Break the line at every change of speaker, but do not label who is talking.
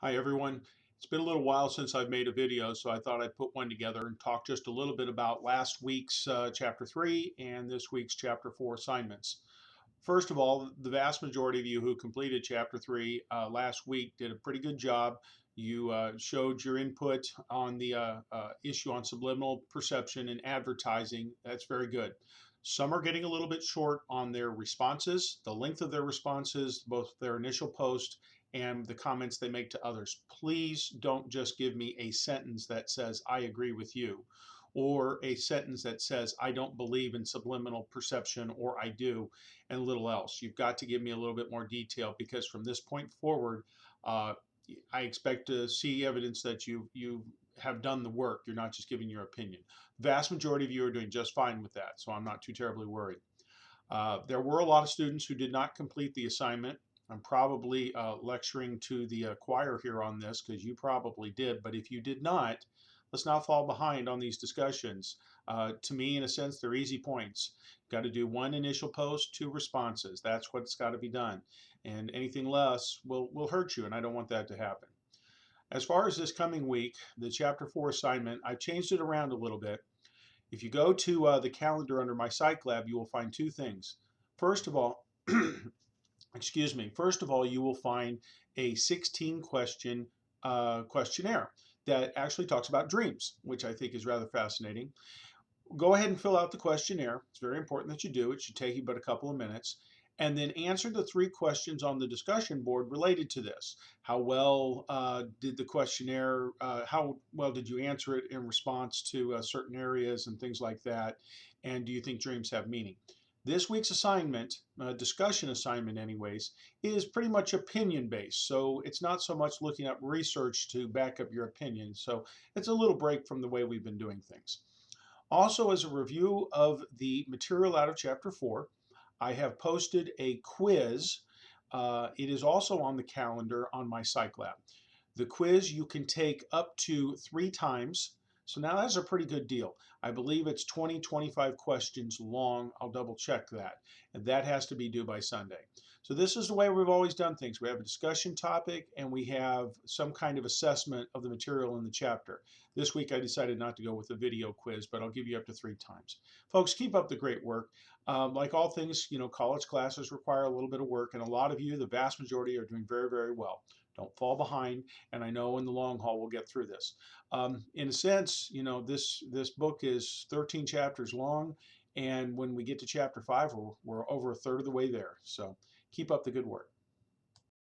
Hi everyone. It's been a little while since I've made a video, so I thought I'd put one together and talk just a little bit about last week's Chapter 3 and this week's Chapter 4 assignments. First of all, the vast majority of you who completed Chapter 3 last week did a pretty good job. You showed your input on the issue on subliminal perception and advertising. That's very good. Some are getting a little bit short on their responses, the length of their responses, both their initial post and the comments they make to others. Please don't just give me a sentence that says, I agree with you, or a sentence that says, I don't believe in subliminal perception, or I do, and little else. You've got to give me a little bit more detail because from this point forward, I expect to see evidence that you have done the work. You're not just giving your opinion. The vast majority of you are doing just fine with that, so I'm not too terribly worried. There were a lot of students who did not complete the assignment. I'm probably lecturing to the choir here on this because you probably did, but if you did not, let's not fall behind on these discussions. To me, in a sense, they're easy points. Got to do one initial post, two responses. That's what's got to be done. And anything less will hurt you, and I don't want that to happen. As far as this coming week, the Chapter 4 assignment, I've changed it around a little bit. If you go to the calendar under my Psych Lab, you will find two things. First of all, excuse me, first of all, you will find a 16 question questionnaire that actually talks about dreams, which I think is rather fascinating. Go ahead and fill out the questionnaire. It's very important that you do. It should take you but a couple of minutes. And then answer the three questions on the discussion board related to this. How well did the questionnaire, how well did you answer it in response to certain areas and things like that? And do you think dreams have meaning? This week's assignment, discussion assignment anyways, is pretty much opinion based. So it's not so much looking up research to back up your opinion. So it's a little break from the way we've been doing things. Also, as a review of the material out of Chapter 4, I have posted a quiz. It is also on the calendar on my Psych Lab. The quiz you can take up to 3 times. So now that's a pretty good deal. I believe it's 25 questions long. I'll double check that. And that has to be due by Sunday. So this is the way we've always done things. We have a discussion topic and we have some kind of assessment of the material in the chapter. This week I decided not to go with a video quiz, but I'll give you up to 3 times. Folks, keep up the great work. Like all things, college classes require a little bit of work, and a lot of you, the vast majority, are doing very, very well. Don't fall behind, and I know in the long haul we'll get through this. In a sense, this book is 13 chapters long, and when we get to Chapter 5, we're over a third of the way there. So keep up the good work.